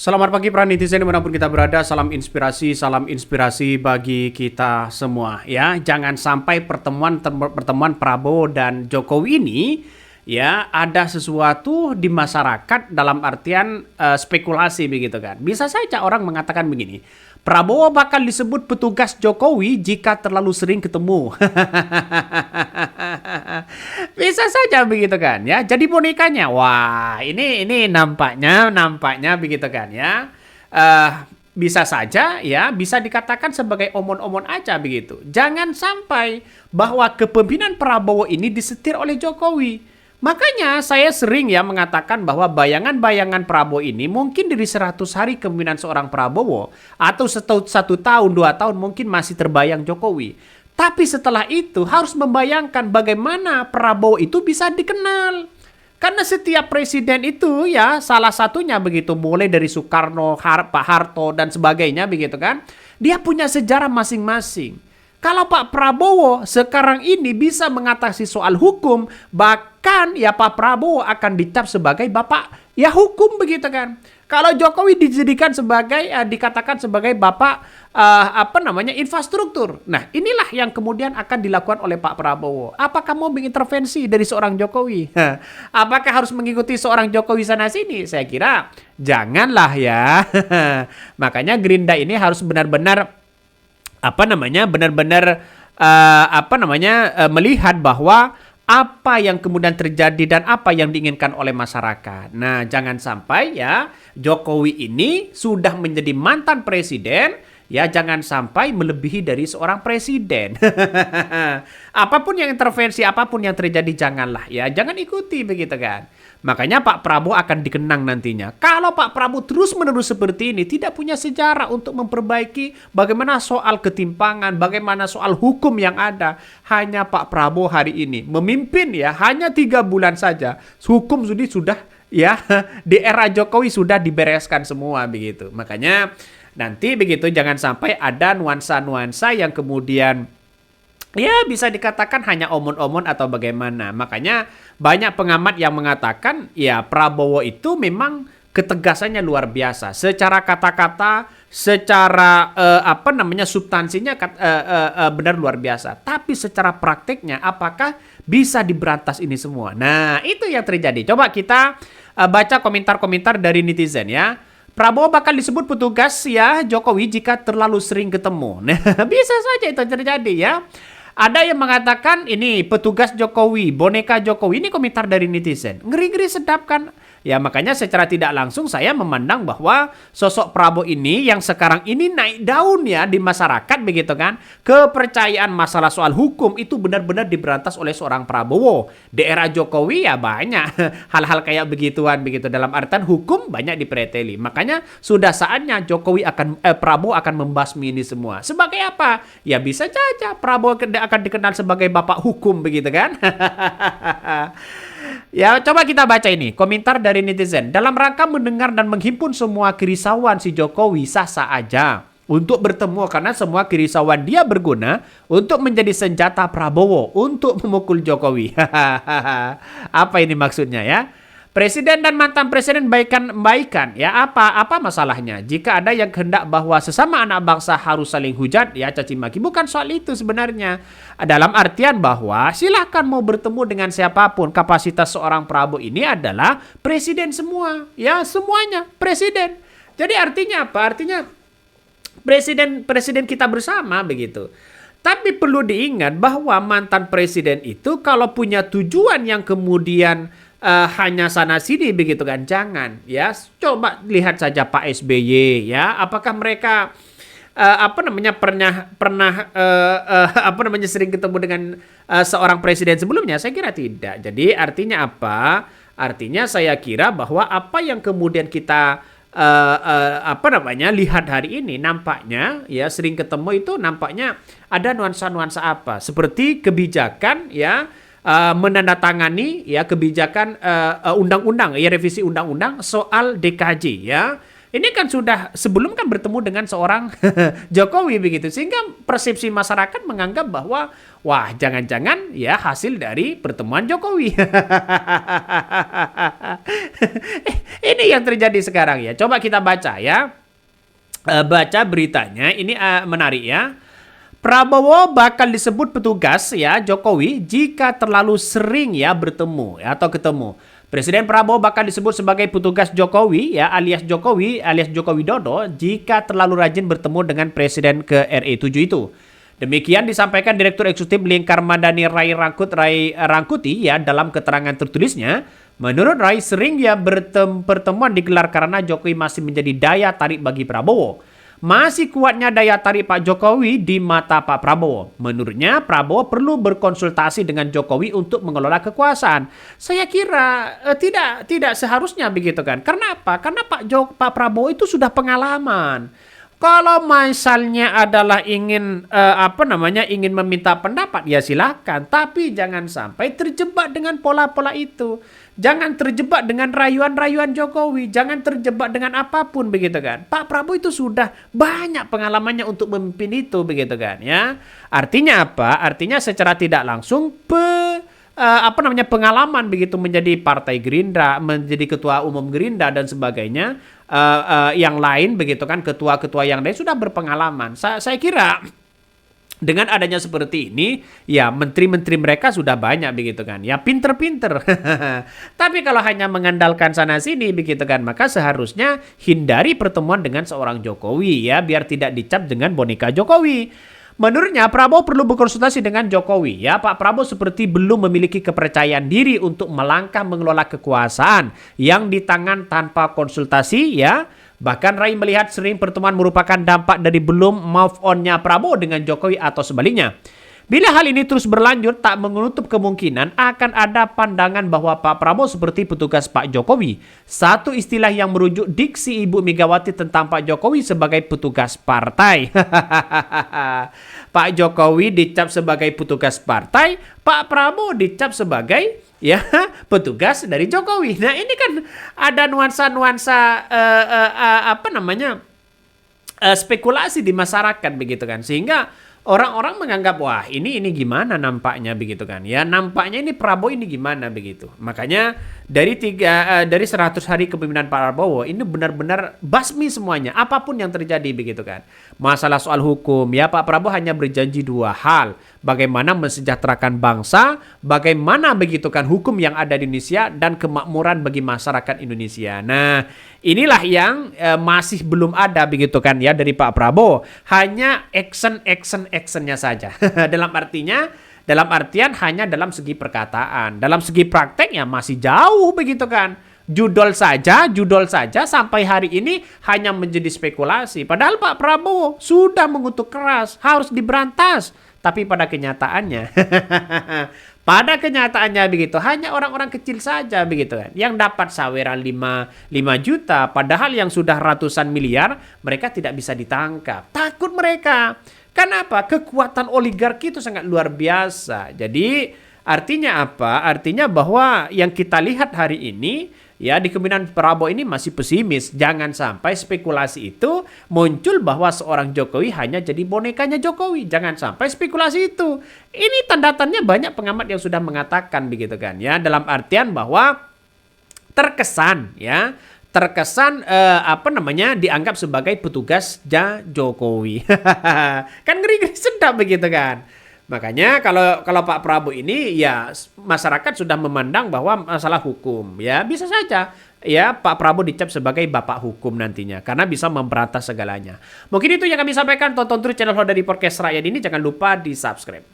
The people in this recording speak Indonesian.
Selamat pagi para netizen dimanapun kita berada, salam inspirasi bagi kita semua ya. Jangan sampai pertemuan Prabowo dan Jokowi ini ya ada sesuatu di masyarakat dalam artian spekulasi begitu kan. Bisa saja orang mengatakan begini, Prabowo bakal disebut petugas Jokowi jika terlalu sering ketemu. Bisa saja begitu kan ya. Jadi bonekanya, wah ini nampaknya begitu kan ya. Eh Bisa saja ya, bisa dikatakan sebagai omon-omon aja begitu. Jangan sampai bahwa kepemimpinan Prabowo ini disetir oleh Jokowi. Makanya saya sering ya mengatakan bahwa bayangan-bayangan Prabowo ini mungkin dari 100 hari kepemimpinan seorang Prabowo atau 1 tahun, 2 tahun mungkin masih terbayang Jokowi. Tapi setelah itu harus membayangkan bagaimana Prabowo itu bisa dikenal. Karena setiap presiden itu ya salah satunya begitu, mulai dari Soekarno, Pak Harto dan sebagainya begitu kan. Dia punya sejarah masing-masing. Kalau Pak Prabowo sekarang ini bisa mengatasi soal hukum, bahkan ya Pak Prabowo akan dicap sebagai bapak ya hukum begitu kan. Kalau Jokowi dijadikan sebagai dikatakan sebagai bapak infrastruktur. Nah, inilah yang kemudian akan dilakukan oleh Pak Prabowo. Apakah mau mengintervensi dari seorang Jokowi? Apakah harus mengikuti seorang Jokowi sana sini? Saya kira janganlah ya. Makanya Gerindra ini harus benar-benar melihat bahwa apa yang kemudian terjadi dan apa yang diinginkan oleh masyarakat. Nah, jangan sampai ya Jokowi ini sudah menjadi mantan presiden, ya jangan sampai melebihi dari seorang presiden. Apapun yang intervensi, apapun yang terjadi janganlah ya, jangan ikuti begitu kan. Makanya Pak Prabowo akan dikenang nantinya. Kalau Pak Prabowo terus-menerus seperti ini, tidak punya sejarah untuk memperbaiki bagaimana soal ketimpangan, bagaimana soal hukum yang ada. Hanya Pak Prabowo hari ini memimpin ya, hanya 3 bulan saja. Hukum sudah ya di era Jokowi sudah dibereskan semua begitu. Makanya nanti begitu jangan sampai ada nuansa-nuansa yang kemudian ya bisa dikatakan hanya omon-omon atau bagaimana. Makanya banyak pengamat yang mengatakan ya Prabowo itu memang ketegasannya luar biasa. Secara kata-kata, secara substansinya benar luar biasa. Tapi secara prakteknya apakah bisa diberantas ini semua? Nah, itu yang terjadi. Coba kita baca komentar-komentar dari netizen ya. Prabowo bakal disebut petugas ya Jokowi jika terlalu sering ketemu. Nah, bisa saja itu terjadi ya. Ada yang mengatakan ini petugas Jokowi, boneka Jokowi. Ini komentar dari netizen. Ngeri-ngeri sedap kan? Ya makanya secara tidak langsung saya memandang bahwa sosok Prabowo ini yang sekarang ini naik daun ya di masyarakat begitu kan. Kepercayaan masalah soal hukum itu benar-benar diberantas oleh seorang Prabowo. Di era Jokowi ya banyak hal-hal kayak begituan begitu. Dalam artian hukum banyak dipreteli. Makanya sudah saatnya Prabowo akan membasmi ini semua. Sebagai apa? Ya bisa saja Prabowo akan dikenal sebagai bapak hukum begitu kan. Ya, coba kita baca ini komentar dari netizen. Dalam rangka mendengar dan menghimpun semua kerisauan si Jokowi, sah-sah aja untuk bertemu karena semua kerisauan dia berguna untuk menjadi senjata Prabowo untuk memukul Jokowi. Apa ini maksudnya ya? Presiden dan mantan presiden baikan ya apa masalahnya? Jika ada yang hendak bahwa sesama anak bangsa harus saling hujat ya caci maki, bukan soal itu sebenarnya. Dalam artian bahwa silakan mau bertemu dengan siapapun, kapasitas seorang Prabowo ini adalah presiden semua ya, semuanya presiden. Jadi artinya apa? Artinya presiden kita bersama begitu. Tapi perlu diingat bahwa mantan presiden itu kalau punya tujuan yang kemudian hanya sana sini begitu kan, jangan ya. Coba lihat saja Pak SBY ya, apakah mereka pernah sering ketemu dengan seorang presiden sebelumnya? Saya kira tidak. Jadi artinya apa? Artinya saya kira bahwa apa yang kemudian kita lihat hari ini nampaknya ya sering ketemu itu nampaknya ada nuansa-nuansa apa? Seperti kebijakan ya menandatangani ya kebijakan undang-undang ya revisi undang-undang soal DKJ ya ini kan sudah sebelum kan bertemu dengan seorang Jokowi begitu, sehingga persepsi masyarakat menganggap bahwa wah jangan-jangan ya hasil dari pertemuan Jokowi. Ini yang terjadi sekarang ya. Coba kita baca ya. Baca beritanya ini menarik ya. Prabowo bakal disebut petugas ya Jokowi jika terlalu sering ya bertemu ya, atau ketemu. Presiden Prabowo bakal disebut sebagai petugas Jokowi ya alias Joko Widodo jika terlalu rajin bertemu dengan Presiden ke RI 7 itu. Demikian disampaikan Direktur Eksekutif Lingkar Madani Ray Rangkuti ya dalam keterangan tertulisnya. Menurut Ray, sering ya pertemuan digelar karena Jokowi masih menjadi daya tarik bagi Prabowo. Masih kuatnya daya tarik Pak Jokowi di mata Pak Prabowo. Menurutnya, Prabowo perlu berkonsultasi dengan Jokowi untuk mengelola kekuasaan. Saya kira tidak seharusnya begitu kan. Karena apa? Karena Pak Prabowo itu sudah pengalaman. Kalau misalnya adalah ingin ingin meminta pendapat ya silakan, tapi jangan sampai terjebak dengan pola-pola itu. Jangan terjebak dengan rayuan-rayuan Jokowi, jangan terjebak dengan apapun begitu kan. Pak Prabowo itu sudah banyak pengalamannya untuk memimpin itu begitu kan ya. Artinya apa? Artinya secara tidak langsung pengalaman begitu menjadi Partai Gerindra, menjadi Ketua Umum Gerindra dan sebagainya, yang lain begitu kan, ketua-ketua yang lain sudah berpengalaman. Saya kira dengan adanya seperti ini, ya menteri-menteri mereka sudah banyak begitu kan, ya pinter-pinter. Tapi kalau hanya mengandalkan sana sini begitu kan, maka seharusnya hindari pertemuan dengan seorang Jokowi ya, biar tidak dicap dengan boneka Jokowi. Menurutnya Prabowo perlu berkonsultasi dengan Jokowi ya. Pak Prabowo seperti belum memiliki kepercayaan diri untuk melangkah mengelola kekuasaan yang di tangan tanpa konsultasi ya. Bahkan Ray melihat sering pertemuan merupakan dampak dari belum move on-nya Prabowo dengan Jokowi atau sebaliknya. Bila hal ini terus berlanjut, tak menutup kemungkinan akan ada pandangan bahwa Pak Prabowo seperti petugas Pak Jokowi. Satu istilah yang merujuk diksi Ibu Megawati tentang Pak Jokowi sebagai petugas partai. Pak Jokowi dicap sebagai petugas partai, Pak Prabowo dicap sebagai ya petugas dari Jokowi. Nah ini kan ada nuansa-nuansa spekulasi di masyarakat begitu kan, sehingga orang-orang menganggap wah ini gimana nampaknya begitu kan ya, nampaknya ini Prabowo ini gimana begitu. Makanya dari 100 hari kepemimpinan Pak Prabowo ini benar-benar basmi semuanya apapun yang terjadi begitu kan. Masalah soal hukum ya, Pak Prabowo hanya berjanji dua hal, bagaimana mensejahterakan bangsa, bagaimana begitu kan hukum yang ada di Indonesia dan kemakmuran bagi masyarakat Indonesia. Nah inilah yang masih belum ada begitu kan ya dari Pak Prabowo, hanya actionnya saja. Dalam artian hanya dalam segi perkataan, dalam segi praktek ya masih jauh begitu kan. Judol saja sampai hari ini hanya menjadi spekulasi. Padahal Pak Prabowo sudah mengutuk keras, harus diberantas. Tapi pada kenyataannya, begitu, hanya orang-orang kecil saja begitu kan, yang dapat saweran 5 juta, padahal yang sudah ratusan miliar mereka tidak bisa ditangkap. Takut mereka. Kenapa? Kekuatan oligarki itu sangat luar biasa. Jadi artinya apa? Artinya bahwa yang kita lihat hari ini ya di kepemimpinan Prabowo ini masih pesimis. Jangan sampai spekulasi itu muncul bahwa seorang Jokowi hanya jadi bonekanya Jokowi. Jangan sampai spekulasi itu. Ini tanda-tandanya banyak pengamat yang sudah mengatakan begitu kan ya, dalam artian bahwa terkesan dianggap sebagai petugas Jokowi. Kan ngeri-ngeri sedap begitu kan. Makanya kalau Pak Prabowo ini ya masyarakat sudah memandang bahwa masalah hukum ya bisa saja ya Pak Prabowo dicap sebagai bapak hukum nantinya karena bisa memberantas segalanya. Mungkin itu yang kami sampaikan. Tonton terus channel dari Podcast Rakyat ini, jangan lupa di-subscribe.